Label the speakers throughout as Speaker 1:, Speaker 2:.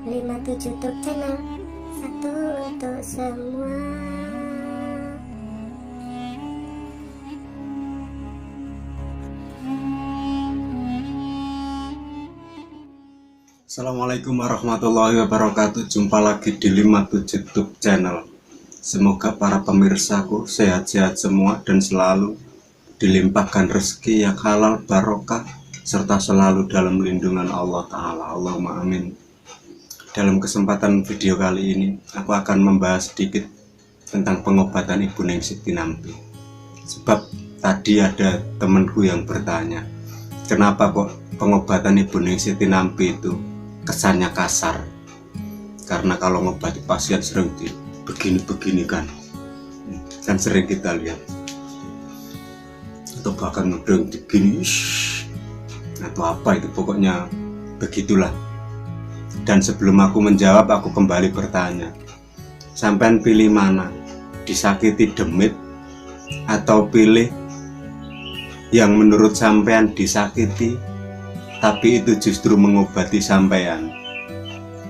Speaker 1: 57 Top Channel, satu untuk semua.
Speaker 2: Assalamualaikum warahmatullahi wabarakatuh. Jumpa lagi di 57 Top Channel. Semoga para pemirsaku sehat-sehat semua dan selalu dilimpahkan rezeki yang halal, barokah, serta selalu dalam lindungan Allah Ta'ala. Allahumma amin. Dalam kesempatan video kali ini, aku akan membahas sedikit tentang pengobatan Ibu Ning Siti Nampi. Sebab tadi ada temanku yang bertanya, kenapa kok pengobatan Ibu Ning Siti Nampi itu kesannya kasar? Karena kalau ngobati pasien sering begini-begini kan sering kita lihat, atau bahkan udah begini atau apa itu, pokoknya begitulah. Dan sebelum aku menjawab, aku kembali bertanya, sampean pilih mana? Disakiti demit atau pilih yang menurut sampean disakiti tapi itu justru mengobati sampean?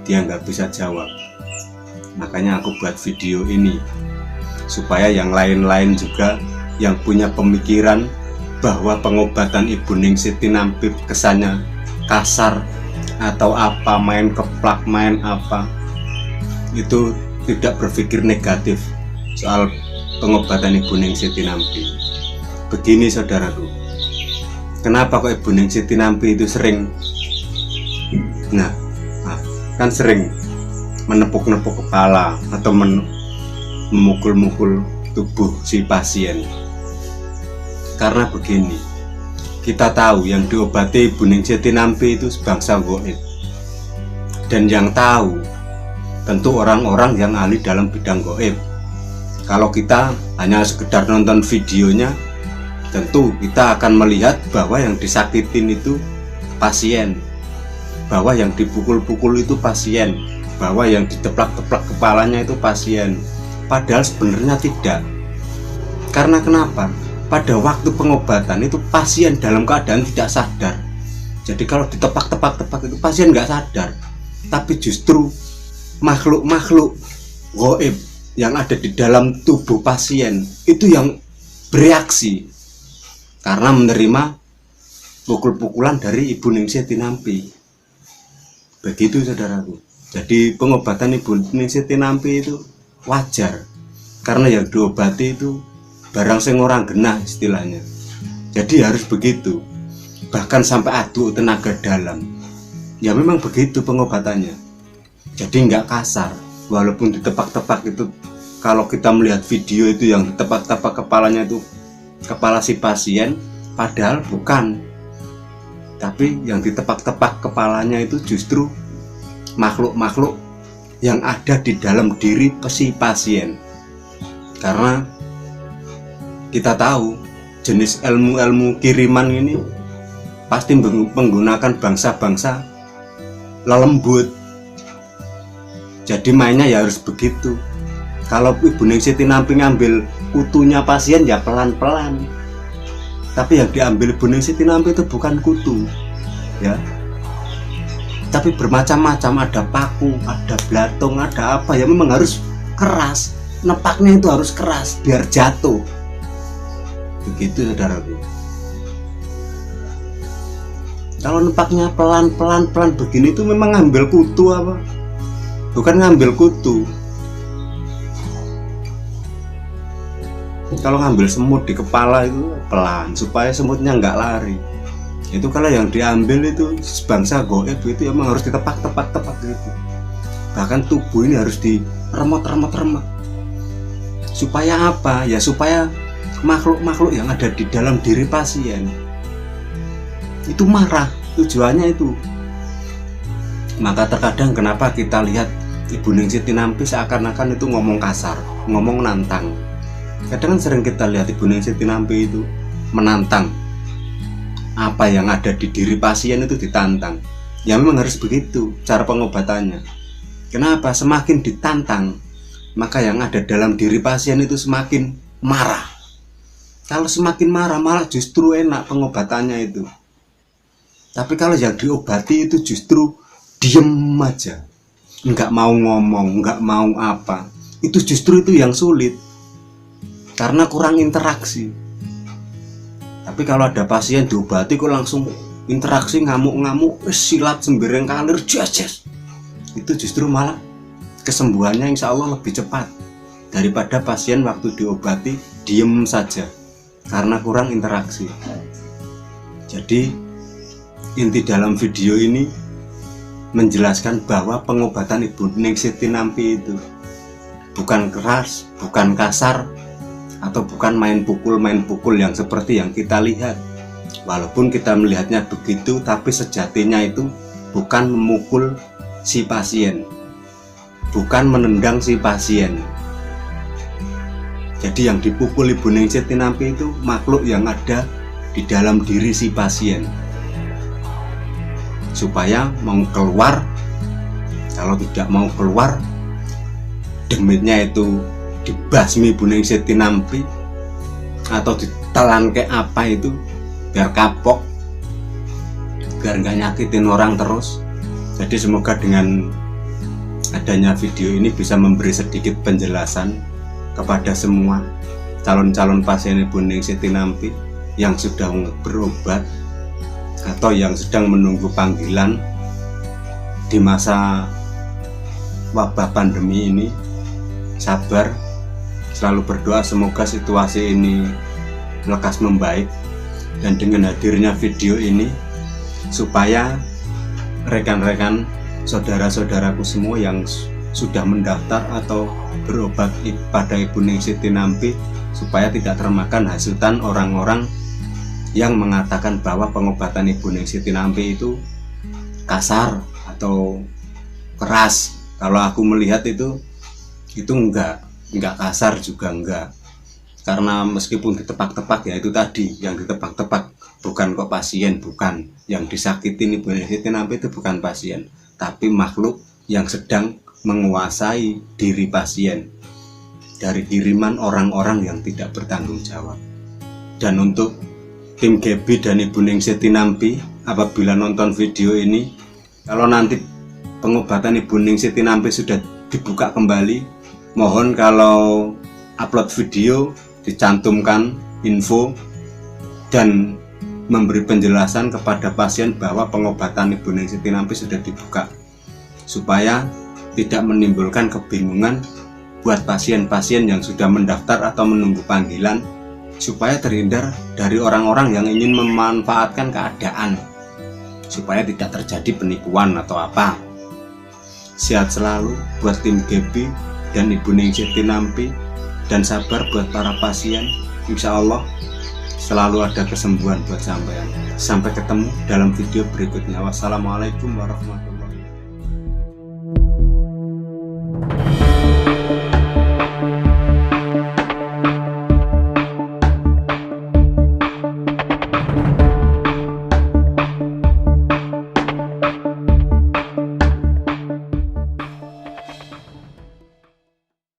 Speaker 2: Dia nggak bisa jawab. Makanya aku buat video ini supaya yang lain-lain juga yang punya pemikiran bahwa pengobatan Ibu Ning Siti Nampi kesannya kasar atau apa, main keplak, main apa, itu tidak berpikir negatif soal pengobatan Ibu Ning Siti Nampi. Begini saudaraku, kenapa kok Ibu Ning Siti Nampi itu sering kan sering menepuk-nepuk kepala atau memukul-mukul tubuh si pasien? Karena begini, kita tahu yang diobati Ibu Ning Siti Nampi itu sebangsa gaib, dan yang tahu tentu orang-orang yang ahli dalam bidang gaib. Kalau kita hanya sekedar nonton videonya, tentu kita akan melihat bahwa yang disakitin itu pasien, bahwa yang dipukul-pukul itu pasien, bahwa yang diteplak-teplak kepalanya itu pasien. Padahal sebenarnya tidak. Karena kenapa? Pada waktu pengobatan itu pasien dalam keadaan tidak sadar. Jadi kalau ditepak-tepak itu pasien nggak sadar, tapi justru makhluk-makhluk gaib yang ada di dalam tubuh pasien itu yang bereaksi karena menerima pukul-pukulan dari Ibu Ning Siti Nampi. Begitu saudaraku. Jadi pengobatan Ibu Ning Siti Nampi itu wajar, karena yang diobati itu barang sing orang genah istilahnya. Jadi harus begitu, bahkan sampai adu tenaga dalam. Ya memang begitu pengobatannya. Jadi nggak kasar, walaupun ditepak-tepak itu. Kalau kita melihat video itu yang ditepak-tepak kepalanya itu kepala si pasien, padahal bukan. Tapi yang ditepak-tepak kepalanya itu justru makhluk-makhluk yang ada di dalam diri si pasien. Karena kita tahu jenis ilmu-ilmu kiriman ini pasti menggunakan bangsa-bangsa lelembut. Jadi mainnya ya harus begitu. Kalau Ibu Ning Siti Nampi ngambil kutunya pasien ya pelan-pelan. Tapi yang diambil Ibu Ning Siti Nampi itu bukan kutu, ya. Tapi bermacam-macam, ada paku, ada belatung, ada apa, ya memang harus keras. Nepaknya itu harus keras biar jatuh. Begitu saudaraku. Kalau nepaknya pelan-pelan begini itu memang ngambil kutu apa? Bukan ngambil kutu. Kalau ngambil semut di kepala itu pelan supaya semutnya nggak lari. Itu kalau yang diambil itu sebangsa gaib itu memang harus ditepak gitu. Bahkan tubuh ini harus diremot. Supaya apa? Ya supaya makhluk-makhluk yang ada di dalam diri pasien itu marah, tujuannya itu. Maka terkadang kenapa kita lihat Ibu Ning Siti Nampi seakan-akan itu ngomong kasar, ngomong nantang. Kadang kan sering kita lihat Ibu Ning Siti Nampi itu menantang apa yang ada di diri pasien itu ditantang. Ya memang harus begitu cara pengobatannya. Kenapa? Semakin ditantang, maka yang ada dalam diri pasien itu semakin marah. Kalau semakin marah malah justru enak pengobatannya itu. Tapi kalau yang diobati itu justru diem aja. nggak mau ngomong, nggak mau apa, itu justru itu yang sulit karena kurang interaksi. Tapi kalau ada pasien diobati kok langsung interaksi, ngamuk-ngamuk, silat sembereng kalir, jas, itu justru malah kesembuhannya insya Allah lebih cepat daripada pasien waktu diobati diem saja karena kurang interaksi. Jadi inti dalam video ini menjelaskan bahwa pengobatan Ibu Ning Siti Nampi itu bukan keras, bukan kasar, atau bukan main pukul yang seperti yang kita lihat. Walaupun kita melihatnya begitu, tapi sejatinya itu bukan memukul si pasien, bukan menendang si pasien. Jadi yang dipukul Ibu Ning Siti Nampi itu makhluk yang ada di dalam diri si pasien, supaya mau keluar. Kalau tidak mau keluar, demitnya itu dibasmi Ibu Ning Siti Nampi atau ditelan kayak apa itu biar kapok, biar nggak nyakitin orang terus. Jadi semoga dengan adanya video ini bisa memberi sedikit penjelasan kepada semua calon-calon pasien Ibu Ning Siti Nampi yang sudah berobat atau yang sedang menunggu panggilan di masa wabah pandemi ini. Sabar, selalu berdoa semoga situasi ini lekas membaik, dan dengan hadirnya video ini supaya rekan-rekan saudara-saudaraku semua yang sudah mendaftar atau berobat pada Ibu Ning Siti Nampi supaya tidak termakan hasutan orang-orang yang mengatakan bahwa pengobatan Ibu Ning Siti Nampi itu kasar atau keras. Kalau aku melihat itu enggak kasar juga enggak, karena meskipun ditepak-tepak, ya itu tadi yang ditepak-tepak bukan kok pasien, bukan yang disakitin Ibu Ning Siti Nampi itu bukan pasien, tapi makhluk yang sedang menguasai diri pasien dari kiriman orang-orang yang tidak bertanggung jawab. Dan untuk tim Gebi dan Ibu Ning Siti Nampi, apabila nonton video ini, kalau nanti pengobatan Ibu Ning Siti Nampi sudah dibuka kembali, mohon kalau upload video dicantumkan info dan memberi penjelasan kepada pasien bahwa pengobatan Ibu Ning Siti Nampi sudah dibuka, supaya tidak menimbulkan kebingungan buat pasien-pasien yang sudah mendaftar atau menunggu panggilan, supaya terhindar dari orang-orang yang ingin memanfaatkan keadaan, supaya tidak terjadi penipuan atau apa. Sehat selalu buat tim Gebi dan Ibu Ning Siti Nampi, dan sabar buat para pasien. Insya Allah selalu ada kesembuhan buat sampean. Sampai ketemu dalam video berikutnya. Wassalamualaikum warahmatullahi wabarakatuh.